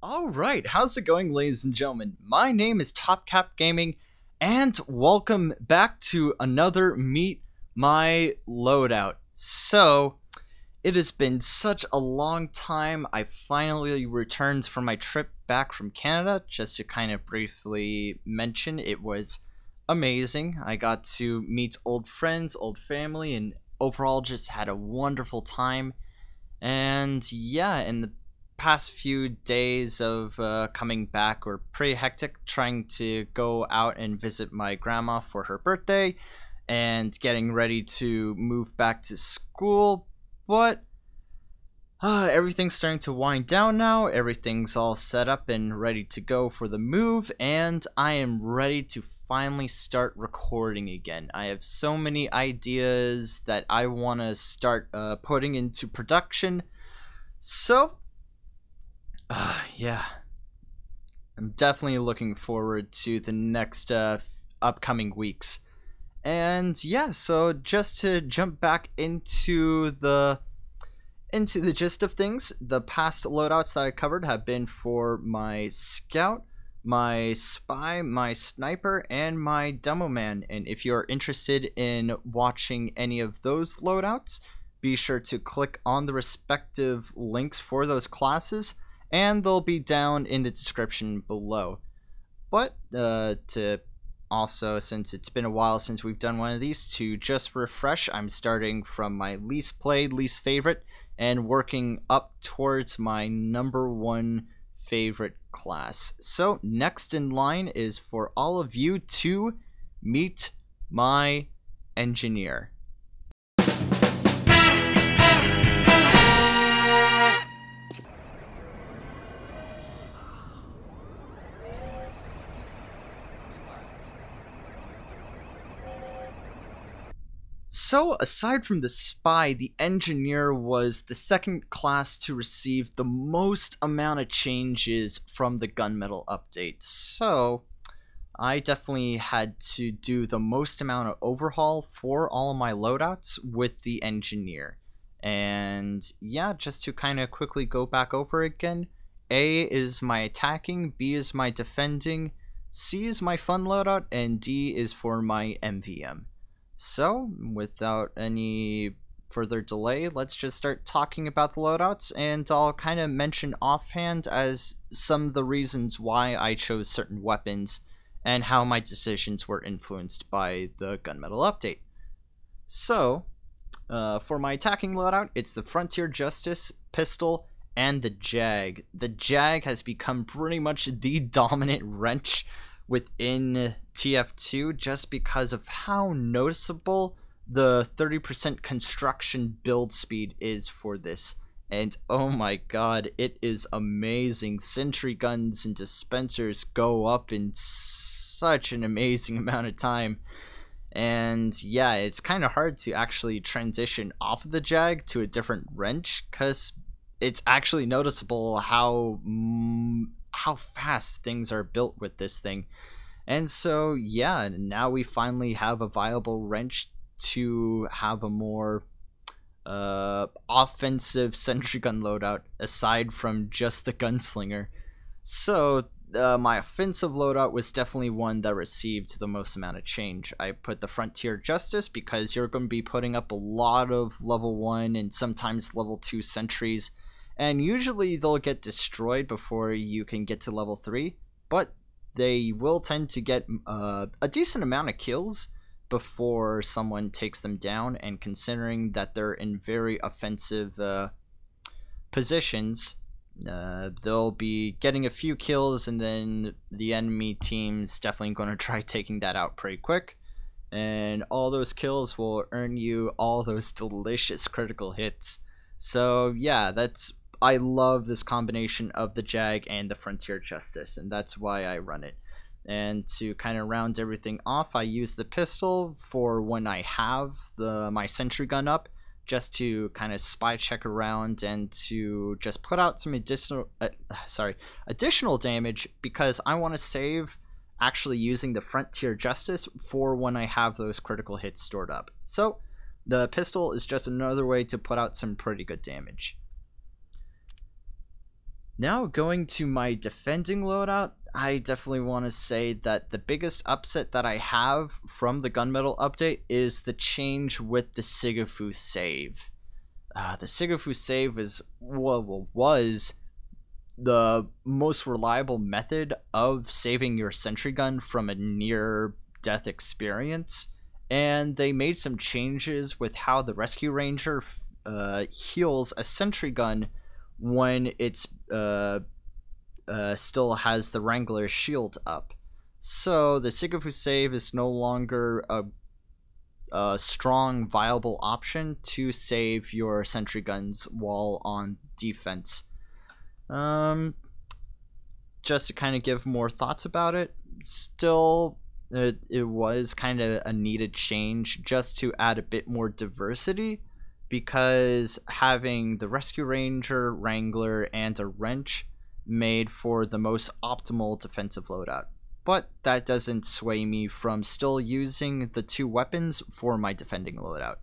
Alright, how's it going, ladies and gentlemen? My name is TopCap Gaming, and welcome back to another Meet My Loadout. So, it has been such a long time. I finally returned from my trip back from Canada. Just to kind of briefly mention, it was amazing. I got to meet old friends, old family, and overall just had a wonderful time. And yeah, in the past few days of coming back were pretty hectic, trying to go out and visit my grandma for her birthday and getting ready to move back to school. But everything's starting to wind down now. Everything's all set up and ready to go for the move, and I am ready to finally start recording again. I have so many ideas that I want to start putting into production. So yeah, I'm definitely looking forward to the next upcoming weeks. And yeah, so just to jump back into the gist of things, the past loadouts that I covered have been for my scout, my spy, my sniper, and my demo man. And if you're interested in watching any of those loadouts, be sure to click on the respective links for those classes, and they'll be down in the description below. But to also, since it's been a while since we've done one of these, to just refresh, I'm starting from my least played, least favorite, and working up towards my #1 favorite class. So next in line is for all of you to meet my engineer. So, aside from the spy, the engineer was the second class to receive the most amount of changes from the gunmetal update. So, I definitely had to do the most amount of overhaul for all of my loadouts with the engineer. And yeah, just to kind of quickly go back over again, A is my attacking, B is my defending, C is my fun loadout, and D is for my MVM. So, without any further delay, let's just start talking about the loadouts, and I'll kind of mention offhand as some of the reasons why I chose certain weapons and how my decisions were influenced by the gunmetal update. So, for my attacking loadout, it's the Frontier Justice, Pistol, and the Jag. The Jag has become pretty much the dominant wrench within TF2 just because of how noticeable the 30% construction build speed is for this. And oh my god, it is amazing. Sentry guns and dispensers go up in such an amazing amount of time. And yeah, it's kind of hard to actually transition off of the Jag to a different wrench because it's actually noticeable how fast things are built with this thing. And so yeah, now we finally have a viable wrench to have a more offensive sentry gun loadout aside from just the gunslinger. So my offensive loadout was definitely one that received the most amount of change. I put the Frontier Justice because you're going to be putting up a lot of level 1 and sometimes level 2 sentries, and usually they'll get destroyed before you can get to level 3, but they will tend to get a decent amount of kills before someone takes them down, and considering that they're in very offensive positions, they'll be getting a few kills, and then the enemy team's definitely going to try taking that out pretty quick, and all those kills will earn you all those delicious critical hits. So yeah, I love this combination of the Jag and the Frontier Justice, and that's why I run it. And to kind of round everything off, I use the pistol for when I have my sentry gun up, just to kind of spy check around and to just put out some additional damage, because I want to save actually using the Frontier Justice for when I have those critical hits stored up. So the pistol is just another way to put out some pretty good damage. Now going to my defending loadout, I definitely want to say that the biggest upset that I have from the gunmetal update is the change with the Sigafu save. The Sigafu save was the most reliable method of saving your sentry gun from a near death experience, and they made some changes with how the rescue ranger heals a sentry gun when it's still has the Wrangler shield up. So the Sigafu save is no longer a strong, viable option to save your sentry guns while on defense. Just to kind of give more thoughts about it, still, it was kind of a needed change just to add a bit more diversity, because having the Rescue Ranger, Wrangler, and a wrench made for the most optimal defensive loadout. But that doesn't sway me from still using the two weapons for my defending loadout.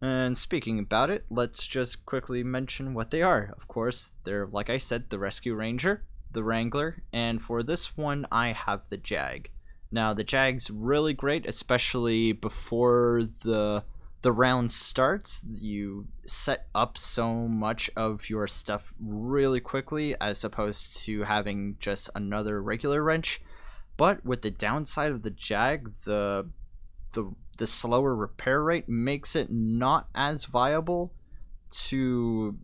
And speaking about it, let's just quickly mention what they are. Of course, they're, like I said, the Rescue Ranger, the Wrangler, and for this one, I have the Jag. Now, the Jag's really great, especially before the round starts. You set up so much of your stuff really quickly, as opposed to having just another regular wrench. But with the downside of the Jag, the slower repair rate makes it not as viable to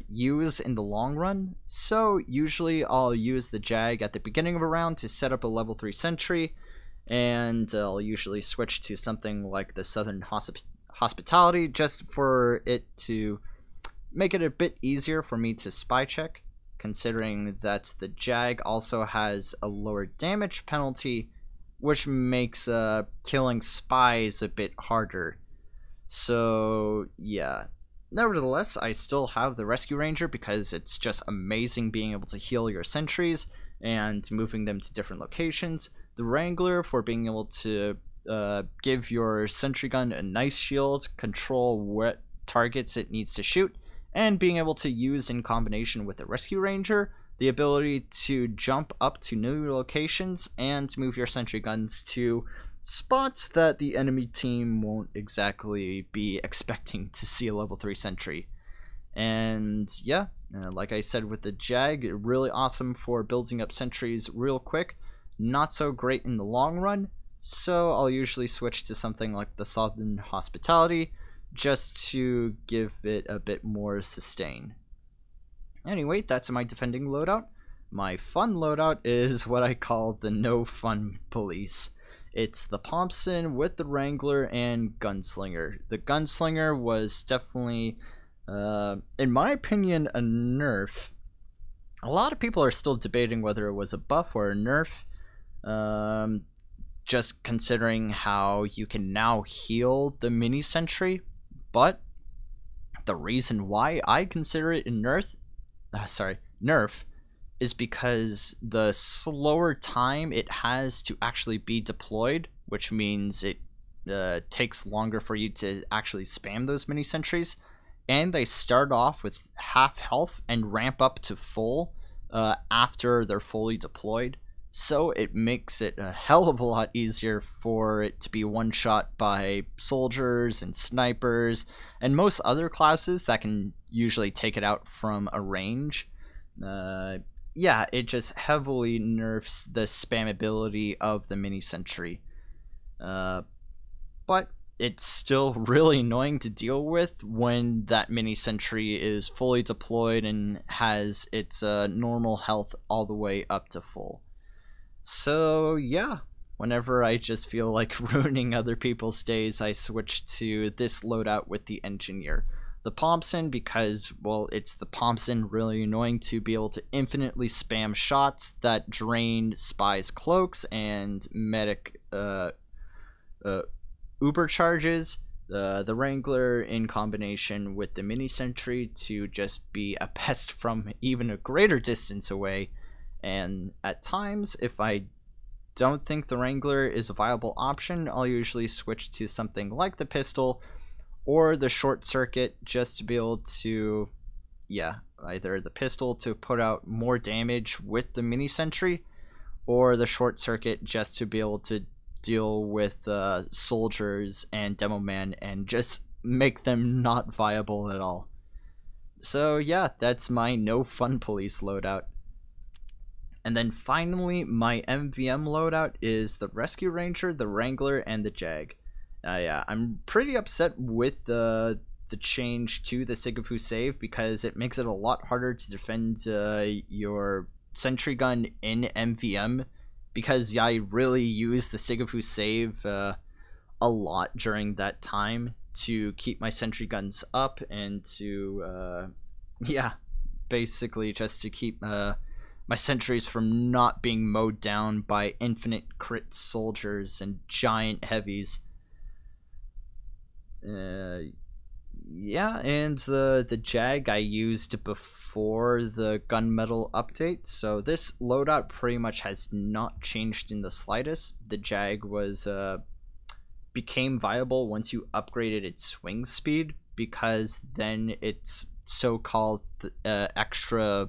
use in the long run. So usually I'll use the Jag at the beginning of a round to set up a level 3 sentry, and I'll usually switch to something like the Southern Hospitality just for it to make it a bit easier for me to spy check, considering that the Jag also has a lower damage penalty, which makes killing spies a bit harder. So yeah, nevertheless, I still have the Rescue Ranger because it's just amazing being able to heal your sentries and moving them to different locations. The Wrangler for being able to give your sentry gun a nice shield, control what targets it needs to shoot, and being able to use in combination with the Rescue Ranger the ability to jump up to new locations and move your sentry guns to spots that the enemy team won't exactly be expecting to see a level 3 sentry. And yeah, like I said with the Jag, really awesome for building up sentries real quick, not so great in the long run, so I'll usually switch to something like the Southern Hospitality just to give it a bit more sustain. Anyway, that's my defending loadout. My fun loadout is what I call the no fun police. It's the Thompson with the Wrangler and Gunslinger. The Gunslinger was definitely, in my opinion, a nerf. A lot of people are still debating whether it was a buff or a nerf, just considering how you can now heal the mini sentry. But the reason why I consider it a nerf is because the slower time it has to actually be deployed, which means it takes longer for you to actually spam those mini sentries, and they start off with half health and ramp up to full after they're fully deployed. So it makes it a hell of a lot easier for it to be one shot by soldiers and snipers and most other classes that can usually take it out from a range. Yeah, it just heavily nerfs the spammability of the mini sentry. But it's still really annoying to deal with when that mini sentry is fully deployed and has its normal health all the way up to full. So yeah, whenever I just feel like ruining other people's days, I switch to this loadout with the Engineer. The Thompson, because, well, it's the Thompson, really annoying to be able to infinitely spam shots that drain spies' cloaks and medic Uber charges. The Wrangler in combination with the mini sentry to just be a pest from even a greater distance away. And at times, if I don't think the Wrangler is a viable option, I'll usually switch to something like the pistol or the short circuit just to be able to, yeah, either the pistol to put out more damage with the mini sentry, or the short circuit just to be able to deal with soldiers and demo man and just make them not viable at all. So yeah, that's my no fun police loadout. And then finally, my MVM loadout is the Rescue Ranger, the Wrangler, and the Jag. Yeah, I'm pretty upset with the change to the Sigafu save because it makes it a lot harder to defend your sentry gun in MVM, because I really used the Sigafu save a lot during that time to keep my sentry guns up and to yeah, basically just to keep my sentries from not being mowed down by infinite crit soldiers and giant heavies. Yeah, and the Jag I used before the gunmetal update, so this loadout pretty much has not changed in the slightest. The Jag was became viable once you upgraded its swing speed, because then its so-called extra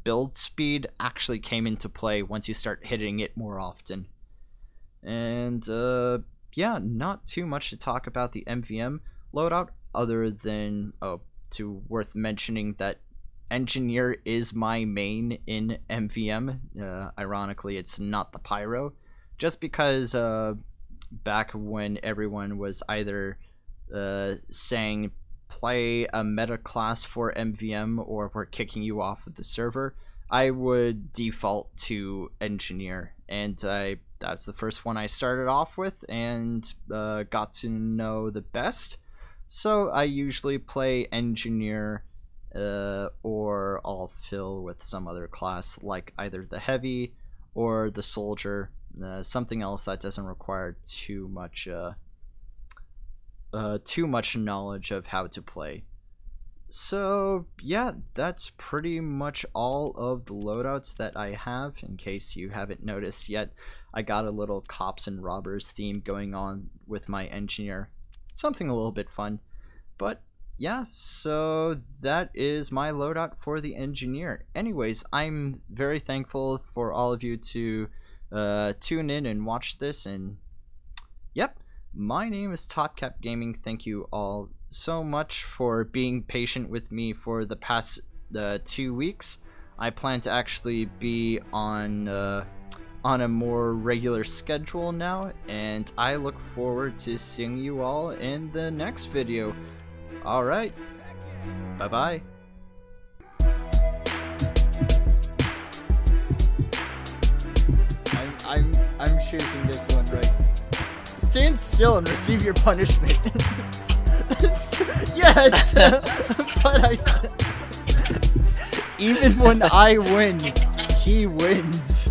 build speed actually came into play once you start hitting it more often. And yeah, not too much to talk about the MVM loadout, other than worth mentioning that Engineer is my main in MVM. Ironically, it's not the Pyro, just because back when everyone was either saying play a meta class for MVM or we're kicking you off of the server, I would default to Engineer, and that's the first one I started off with and got to know the best. So I usually play Engineer, or I'll fill with some other class like either the Heavy or the Soldier, something else that doesn't require too much knowledge of how to play. So yeah, that's pretty much all of the loadouts that I have. In case you haven't noticed yet, I got a little cops and robbers theme going on with my Engineer. Something a little bit fun. But yeah, so that is my loadout for the Engineer. Anyways, I'm very thankful for all of you to tune in and watch this, and yep, my name is TopCap Gaming. Thank you all so much for being patient with me for the past 2 weeks. I plan to actually be on a more regular schedule now, and I look forward to seeing you all in the next video. Alright, bye bye. I'm choosing this one, right? Stand still and receive your punishment. Yes! But I even when I win, he wins.